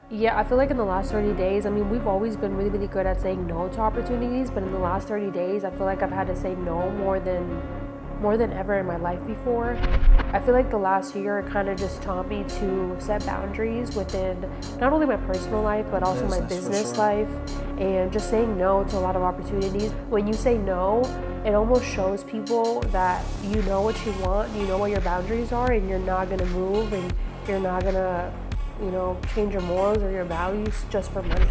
Yeah, I feel like in the last 30 days, I mean, we've always been really, really good at saying no to opportunities, but in the last 30 days, I feel like I've had to say no more than ever in my life before. I feel like the last year kind of just taught me to set boundaries within not only my personal life, but also my business life, and just saying no to a lot of opportunities. When you say no, it almost shows people that you know what you want, you know what your boundaries are, and you're not gonna move, and you're not gonna change your morals or your values just for money.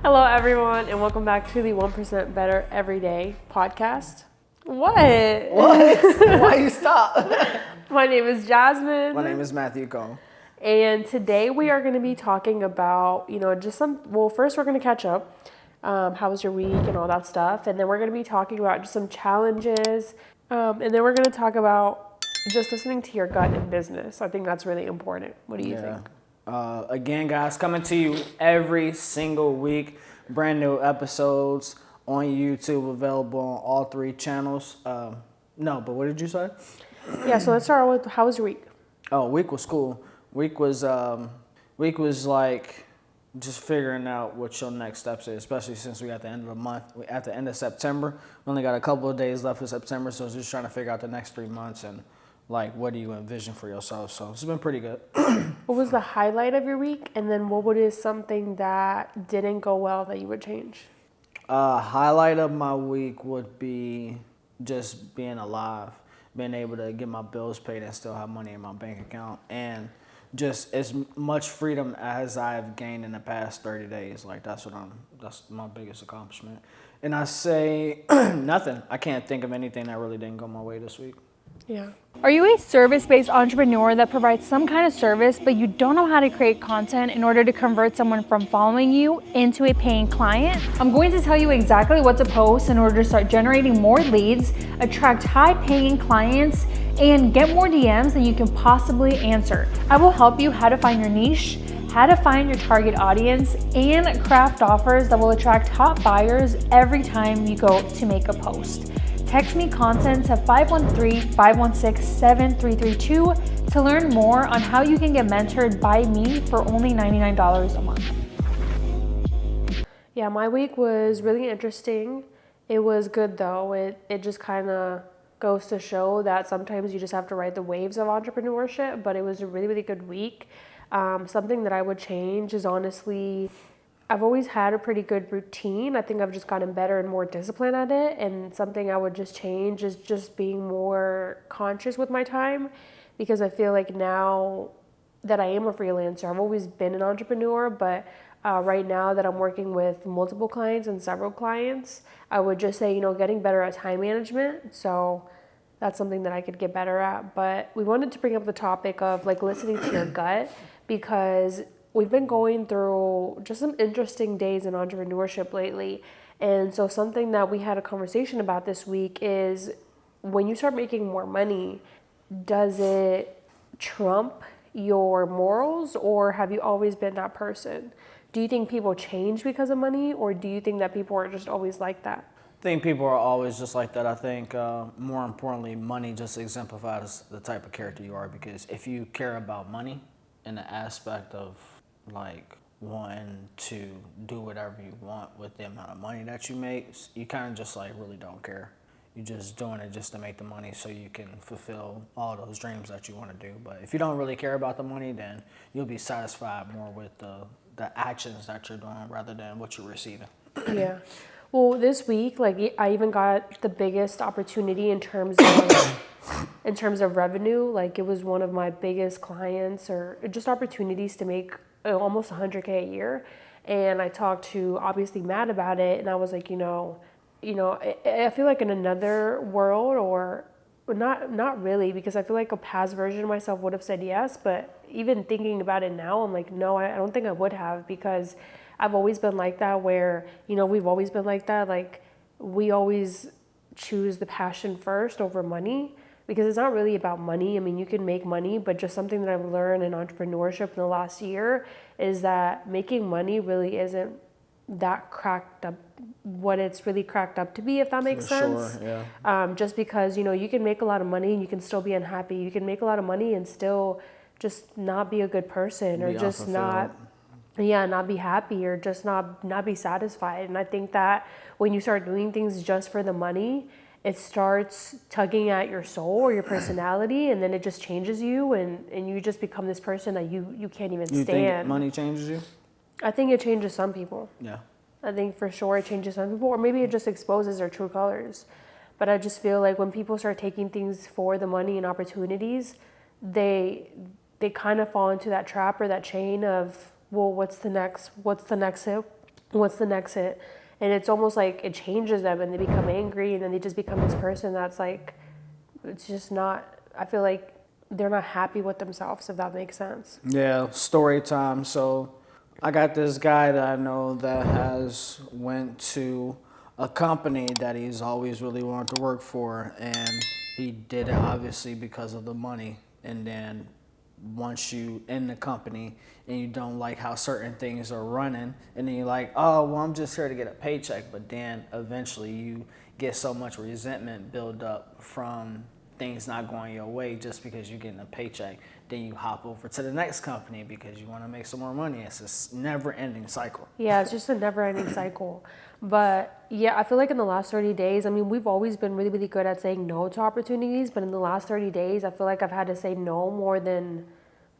Hello, everyone, and welcome back to the 1% Better Every Day podcast. What? Why you stop? My name is Jasmine. My name is Matthew Cole. And today we are going to be talking about, first we're going to catch up. How was your week and all that stuff. And then we're going to be talking about just some challenges. And then we're going to talk about just listening to your gut in business. I think that's really important. What do you think? Again, guys, coming to you every single week. Brand new episodes on YouTube, available on all three channels. But what did you say? Yeah, so let's start with, how was your week? Oh, week was cool. Week was like just figuring out what your next steps is, especially since we at the end of the month. We at the end of September. We only got a couple of days left of September, so just trying to figure out the next 3 months and like what do you envision for yourself. So it's been pretty good. What was the highlight of your week, and then what is something that didn't go well that you would change? Highlight of my week would be just being alive, being able to get my bills paid and still have money in my bank account, and just as much freedom as I've gained in the past 30 days. Like that's my biggest accomplishment. And I say nothing. I can't think of anything that really didn't go my way this week. Yeah. Are you a service-based entrepreneur that provides some kind of service, but you don't know how to create content in order to convert someone from following you into a paying client? I'm going to tell you exactly what to post in order to start generating more leads, attract high-paying clients, and get more DMs than you can possibly answer. I will help you how to find your niche, how to find your target audience, and craft offers that will attract top buyers every time you go to make a post. Text me content to 513-516-7332 to learn more on how you can get mentored by me for only $99 a month. Yeah, my week was really interesting. It was good though. It just kind of goes to show that sometimes you just have to ride the waves of entrepreneurship, but it was a really, really good week. Something that I would change is honestly, I've always had a pretty good routine. I think I've just gotten better and more disciplined at it. And something I would just change is just being more conscious with my time, because I feel like now that I am a freelancer, I've always been an entrepreneur, but right now that I'm working with multiple clients and several clients, I would just say, getting better at time management. So that's something that I could get better at. But we wanted to bring up the topic of like listening to your gut, because we've been going through just some interesting days in entrepreneurship lately. And so something that we had a conversation about this week is, when you start making more money, does it trump your morals, or have you always been that person? Do you think people change because of money, or do you think that people are just always like that? I think people are always just like that. I think more importantly, money just exemplifies the type of character you are, because if you care about money in the aspect of like wanting to do whatever you want with the amount of money that you make, you kind of just like really don't care. You're just doing it just to make the money so you can fulfill all those dreams that you want to do. But if you don't really care about the money, then you'll be satisfied more with the actions that you're doing rather than what you're receiving. Yeah. Well, this week, like I even got the biggest opportunity in terms of revenue. Like it was one of my biggest clients, or just opportunities to make almost 100K a year. And I talked to obviously Matt about it, and I was like, I feel like in another world, or not really, because I feel like a past version of myself would have said yes, but even thinking about it now, I'm like, no, I don't think I would have, because I've always been like that, where, we've always been like that. Like we always choose the passion first over money, because it's not really about money. I mean, you can make money, but just something that I've learned in entrepreneurship in the last year is that making money really isn't that cracked up, what it's really cracked up to be, if that makes sense. Sure, yeah. Just because, you know, you can make a lot of money and you can still be unhappy. You can make a lot of money and still just not be a good person, or Be just unfulfilled. not be happy, or just not be satisfied. And I think that when you start doing things just for the money, it starts tugging at your soul or your personality, and then it just changes you, and you just become this person that you can't even You think stand. money changes you? I think it changes some people. Yeah. I think for sure it changes some people, or maybe it just exposes their true colors. But I just feel like when people start taking things for the money and opportunities, they kind of fall into that trap or that chain of, well, what's the next hit? And it's almost like it changes them, and they become angry, and then they just become this person that's like, it's just not, I feel like they're not happy with themselves, if that makes sense. Yeah, story time. So I got this guy that I know that has went to a company that he's always really wanted to work for, and he did it obviously because of the money. And then once you in the company and you don't like how certain things are running, and then you're like, oh, well, I'm just here to get a paycheck. But then eventually you get so much resentment build up from things not going your way just because you're getting a paycheck. Then you hop over to the next company because you want to make some more money. It's a never ending cycle. Yeah, it's just a never-ending cycle. But yeah, I feel like in the last 30 days, I mean, we've always been really, really good at saying no to opportunities, but in the last 30 days, I feel like I've had to say no more than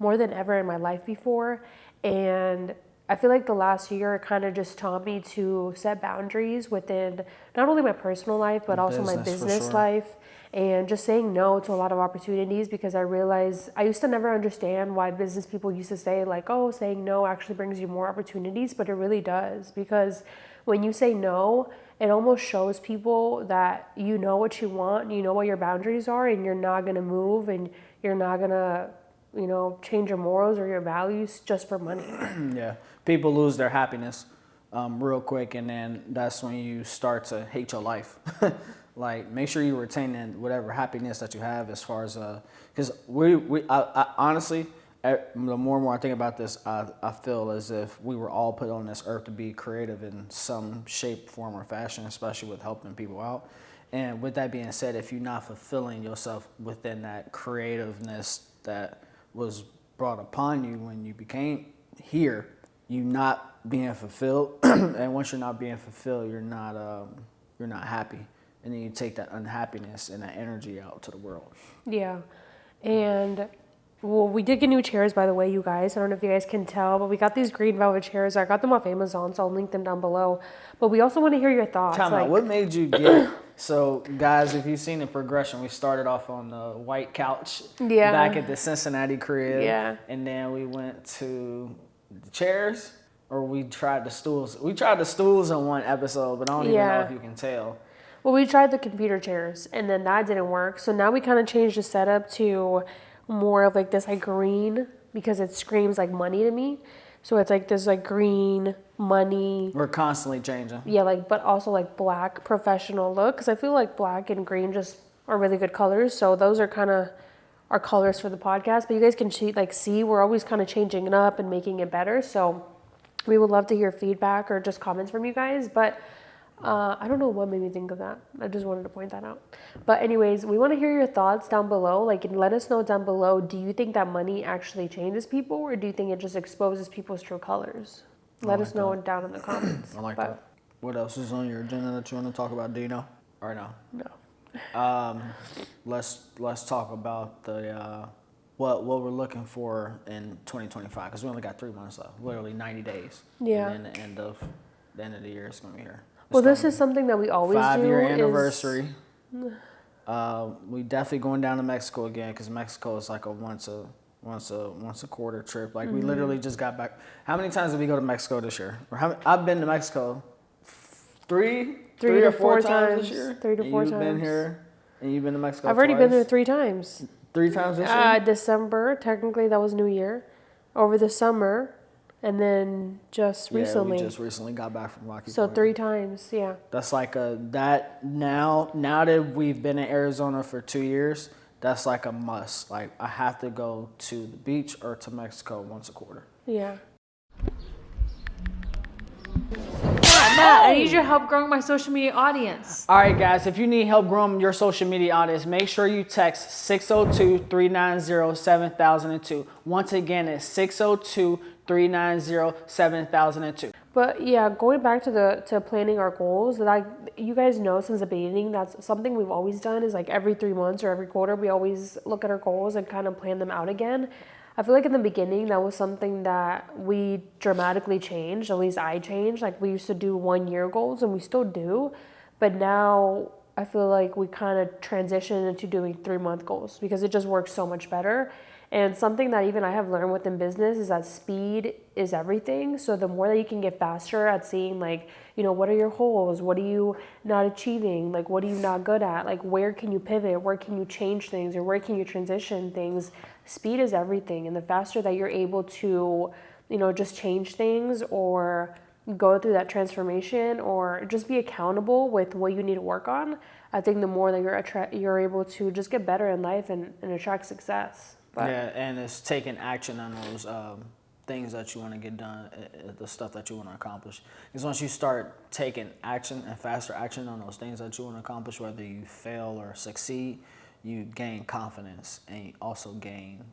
ever in my life before. And I feel like the last year kind of just taught me to set boundaries within not only my personal life, but also my business life, and just saying no to a lot of opportunities, because I realized I used to never understand why business people used to say like, oh, saying no actually brings you more opportunities, but it really does, because when you say no, it almost shows people that you know what you want, you know what your boundaries are, and you're not going to move, and you're not going to, you know, change your morals or your values just for money. Yeah, people lose their happiness real quick, and then that's when you start to hate your life. Like, make sure you retain whatever happiness that you have, as far as because I honestly, the more and more I think about this, I feel as if we were all put on this earth to be creative in some shape, form, or fashion, especially with helping people out. And with that being said, if you're not fulfilling yourself within that creativeness that was brought upon you when you became here, you not being fulfilled. And once you're not being fulfilled, you're not happy. And then you take that unhappiness and that energy out to the world. Yeah. And well, we did get new chairs, by the way, you guys. I don't know if you guys can tell, but we got these green velvet chairs. I got them off Amazon, so I'll link them down below. But we also want to hear your thoughts. Time out. What made you get? So, guys, if you've seen the progression, we started off on the white couch back at the Cincinnati crib. Yeah. And then we went to the chairs, or we tried the stools. We tried the stools in one episode, but I don't even know if you can tell. Well, we tried the computer chairs, and then that didn't work. So now we kind of changed the setup to more of like this like green, because it screams like money to me. So it's like this like green money. We're constantly changing. Yeah, like, but also like black professional look, because I feel like black and green just are really good colors. So those are kind of our colors for the podcast. But you guys can see we're always kind of changing it up and making it better. So we would love to hear feedback or just comments from you guys. But I don't know what made me think of that. I just wanted to point that out. But anyways, we want to hear your thoughts down below. Like, and let us know down below, do you think that money actually changes people, or do you think it just exposes people's true colors? Let us know down in the comments. I like that. What else is on your agenda that you want to talk about? Do you know? Or no? No. Let's talk about the what we're looking for in 2025, because we only got 3 months left. Literally 90 days. Yeah. And then the end of the year is going to be here. Well, this is something that we always do. 5-year anniversary. We definitely going down to Mexico again, because Mexico is like a once a quarter trip. Like, we literally just got back. How many times did we go to Mexico this year? I've been to Mexico three or four times this year. 3 to 4 times. You've been here, and you've been to Mexico. I've already been there 3 times. 3 times this year. December, technically that was New Year. Over the summer. And then just recently. Yeah, we just recently got back from Rocky So Point. 3 times, yeah. That's like now that we've been in Arizona for 2 years, that's like a must. Like, I have to go to the beach or to Mexico once a quarter. Yeah. Matt, I need your help growing my social media audience. All right, guys, if you need help growing your social media audience, make sure you text 602-390-7002. Once again, it's 602-390-7002. But yeah, going back to planning our goals, like you guys know since the beginning, that's something we've always done is like every 3 months or every quarter, we always look at our goals and kind of plan them out again. I feel like in the beginning, that was something that we dramatically changed. At least I changed. Like we used to do 1 year goals and we still do. But now I feel like we kind of transitioned into doing 3 month goals because it just works so much better. And something that even I have learned within business is that speed is everything. So the more that you can get faster at seeing like, you know, what are your holes? What are you not achieving? Like, what are you not good at? Like, where can you pivot? Where can you change things? Or where can you transition things? Speed is everything. And the faster that you're able to, you know, just change things or go through that transformation or just be accountable with what you need to work on, I think the more that you're able to just get better in life and attract success. But yeah, and it's taking action on those things that you want to get done, the stuff that you want to accomplish. Because once you start taking action and faster action on those things that you want to accomplish, whether you fail or succeed, you gain confidence and you also gain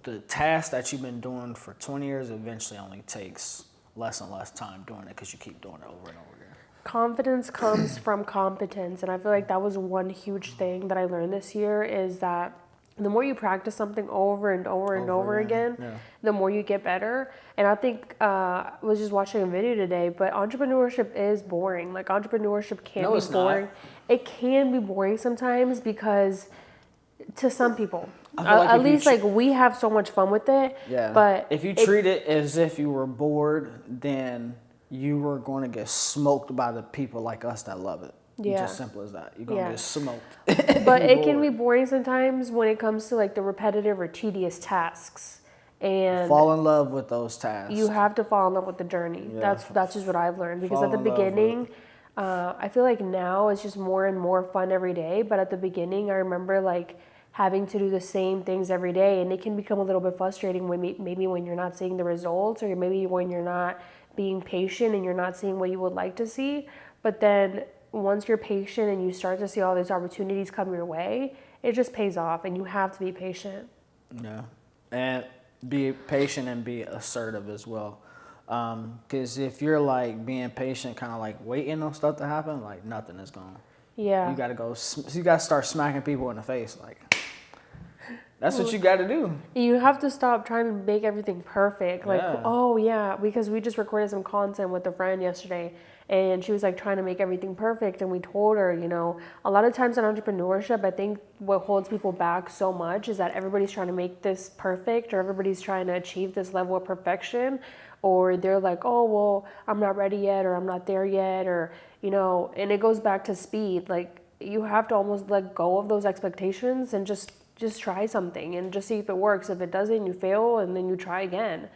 the task that you've been doing for 20 years eventually only takes less and less time doing it because you keep doing it over and over again. confidence comes from competence. And I feel like that was one huge thing that I learned this year is that the more you practice something over and over again, the more you get better. And I think I was just watching a video today, but entrepreneurship is boring. Like entrepreneurship can be boring. Not. It can be boring sometimes because to some people, like at least like we have so much fun with it. Yeah. But if you treat it as if you were bored, then you were going to get smoked by the people like us that love it. Yeah. Just simple as that. You're going to get smoked. But it can be boring sometimes when it comes to like the repetitive or tedious tasks. And fall in love with those tasks. you have to fall in love with the journey. Yeah. That's just what I've learned. Because Fall at the in love beginning, I feel like now it's just more and more fun every day. But at the beginning, I remember like having to do the same things every day. And it can become a little bit frustrating when maybe when you're not seeing the results or maybe when you're not being patient and you're not seeing what you would like to see. But then once you're patient and you start to see all these opportunities come your way, it just pays off and you have to be patient. Yeah. And be patient and be assertive as well. Because if you're like being patient, kind of like waiting on stuff to happen, like nothing is going. Yeah. You got to start smacking people in the face. Like, that's what you got to do. You have to stop trying to make everything perfect. Like, Yeah. oh yeah, because we just recorded some content with a friend yesterday and she was like trying to make everything perfect. And we told her, you know, a lot of times in entrepreneurship, I think what holds people back so much is that everybody's trying to make this perfect or everybody's trying to achieve this level of perfection. Or they're like, oh, well, I'm not ready yet or I'm not there yet. Or, you know, and it goes back to speed. Like you have to almost let go of those expectations and just try something and just see if it works. If it doesn't, you fail and then you try again.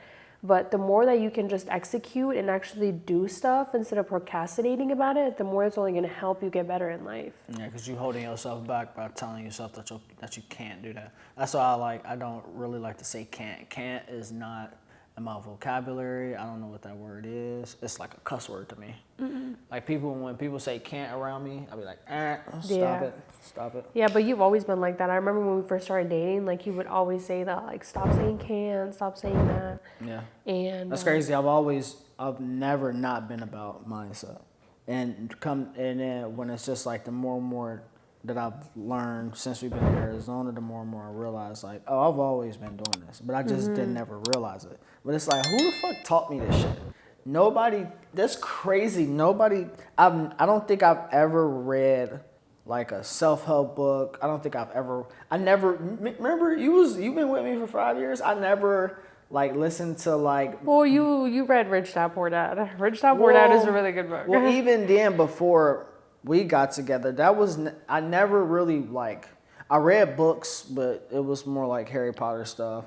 But the more that you can just execute and actually do stuff instead of procrastinating about it, the more it's only going to help you get better in life. Yeah, because you're holding yourself back by telling yourself that you can't do that. That's why I don't really like to say can't. Can't is not in my vocabulary. I don't know what that word is. It's like a cuss word to me. Mm-mm. Like when people say can't around me, I'll be like, stop it. Yeah, but you've always been like that. I remember when we first started dating, like you would always say that, like, stop saying can't, stop saying that. Yeah. And that's crazy. I've never not been about mindset. And then when it's just like the more and more that I've learned since we've been in Arizona, the more and more I realize like, oh, I've always been doing this, but I just didn't never realize it. But it's like, who the fuck taught me this shit? Nobody. That's crazy. Nobody. I don't think I've ever read like a self-help book. I never. Remember, you've been with me for 5 years. I never like listened to like. Well, you read Rich Dad Poor Dad. Rich Dad Poor Dad is a really good book. Well, even then, before we got together, I never really like. I read books, but it was more like Harry Potter stuff.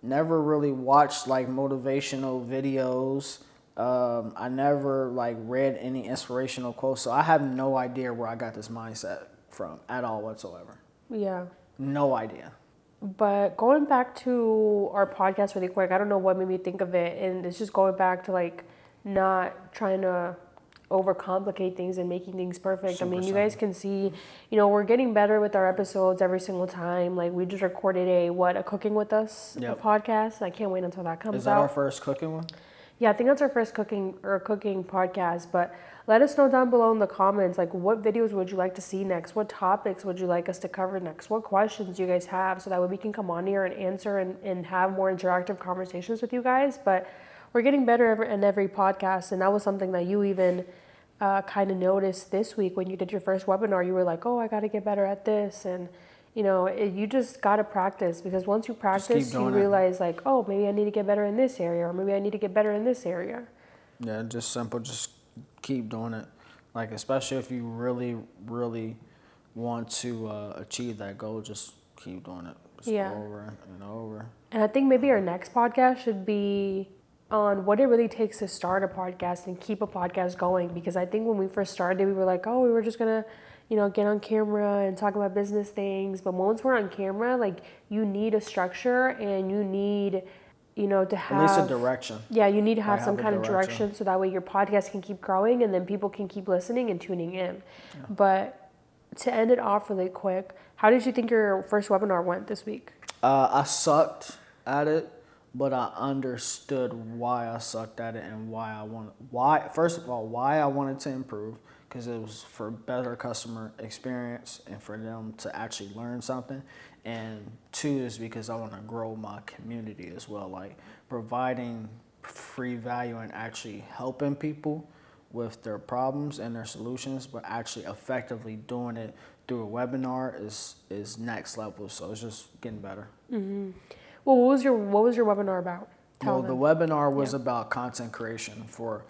Never really watched like motivational videos. I never like read any inspirational quotes, so I have no idea where I got this mindset from at all whatsoever. Yeah. No idea. But going back to our podcast really quick, I don't know what made me think of it, and it's just going back to like not trying to overcomplicate things and making things perfect. I mean, you 100%. guys can see, we're getting better with our episodes every single time. Like, we just recorded a Cooking With Us Yep. a podcast. I can't wait until that comes out. Is that our first cooking one? Yeah, I think that's our first cooking podcast, but let us know down below in the comments, like, what videos would you like to see next? What topics would you like us to cover next? What questions do you guys have, so that way we can come on here and answer and have more interactive conversations with you guys. But we're getting better in every podcast, and that was something that you even kind of noticed this week when you did your first webinar. You were like, oh, I got to get better at this, and you just got to practice, because once you practice, you realize like, oh, maybe I need to get better in this area, or maybe I need to get better in this area. Yeah, just simple. Just keep doing it. Like, especially if you really, really want to achieve that goal, just keep doing it. Just over and over. And I think maybe our next podcast should be on what it really takes to start a podcast and keep a podcast going. Because I think when we first started, we were like, oh, we were just going to get on camera and talk about business things. But once we're on camera, like, you need a structure, and you need, to have at least a direction. Yeah, you need to have some kind of direction, so that way your podcast can keep growing, and then people can keep listening and tuning in. Yeah. But to end it off really quick, how did you think your first webinar went this week? I sucked at it, but I understood why I sucked at it and why I wanted to improve. Because it was for better customer experience and for them to actually learn something. And 2 is because I want to grow my community as well, like providing free value and actually helping people with their problems and their solutions, but actually effectively doing it through a webinar is next level. So it's just getting better. Mm-hmm. Well, what was your webinar about? The webinar was about content creation for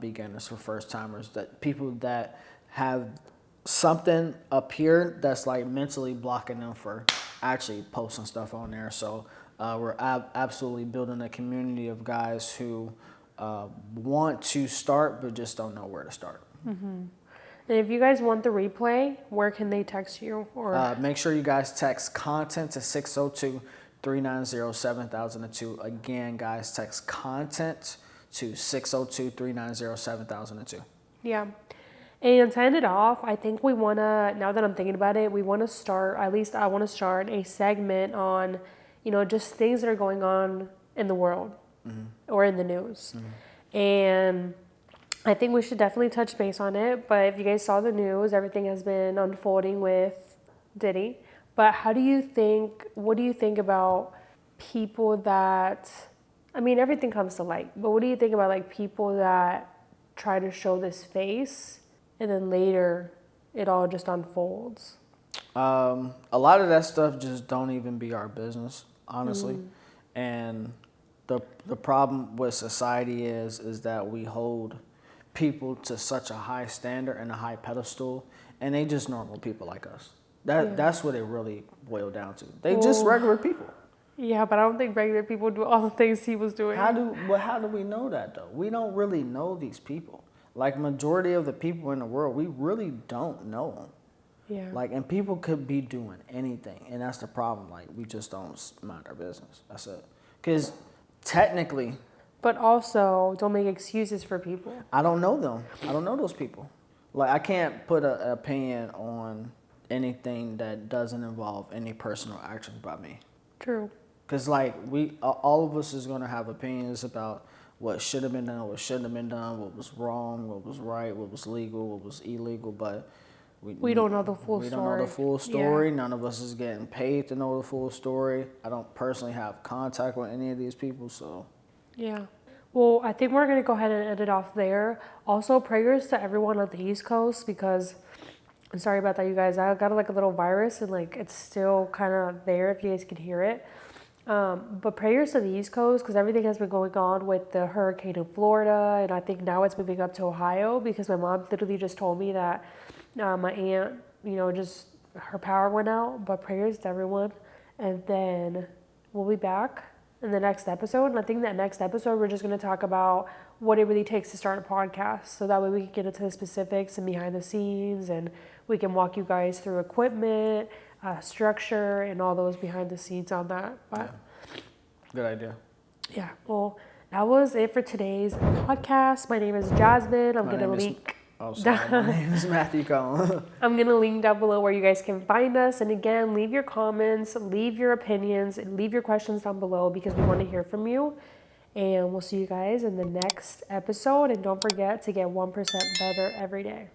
beginners, for first timers, that people that have something up here that's like mentally blocking them for actually posting stuff on there. So we're absolutely building a community of guys who want to start but just don't know where to start. Mm-hmm. And if you guys want the replay, where can they text you? Or make sure you guys text content to 602-390-7002. Again, guys, text content to 602-390-7002. Yeah. And to end it off, I think we want to, now that I'm thinking about it, we want to start, at least I want to start a segment on, just things that are going on in the world, mm-hmm. or in the news. Mm-hmm. And I think we should definitely touch base on it. But if you guys saw the news, everything has been unfolding with Diddy. But what do you think about people that, everything comes to light, but what do you think about like people that try to show this face and then later it all just unfolds? A lot of that stuff just don't even be our business, honestly. Mm-hmm. And the problem with society is that we hold people to such a high standard and a high pedestal, and they just normal people like us. That's what it really boiled down to. They just regular people. Yeah, but I don't think regular people do all the things he was doing. How do we know that, though? We don't really know these people. Like, majority of the people in the world, we really don't know them. Yeah. Like, and people could be doing anything, and that's the problem. Like, we just don't mind our business. That's it. Because technically. But also, don't make excuses for people. I don't know them. I don't know those people. Like, I can't put an opinion on anything that doesn't involve any personal actions by me. True. Because, like, all of us is going to have opinions about what should have been done, what shouldn't have been done, what was wrong, what was right, what was legal, what was illegal, but we don't know the full story. We don't know the full story. Yeah. None of us is getting paid to know the full story. I don't personally have contact with any of these people, so. Yeah. Well, I think we're going to go ahead and end it off there. Also, prayers to everyone on the East Coast, because I'm sorry about that, you guys. I got like a little virus, and like it's still kind of there if you guys can hear it. But prayers to the East Coast, because everything has been going on with the hurricane in Florida, and I think now it's moving up to Ohio, because my mom literally just told me that my aunt, just her power went out. But prayers to everyone, and then we'll be back in the next episode. And I think that next episode we're just going to talk about what it really takes to start a podcast, so that way we can get into the specifics and behind the scenes, and we can walk you guys through equipment, structure, and all those behind the scenes on that. But yeah. Good idea. Yeah. Well, that was it for today's podcast. My name is Jasmine. I'm going to link. Oh, sorry. My name is Matthew Cullen. I'm going to link down below where you guys can find us. And again, leave your comments, leave your opinions, and leave your questions down below because we want to hear from you. And we'll see you guys in the next episode. And don't forget to get 1% better every day.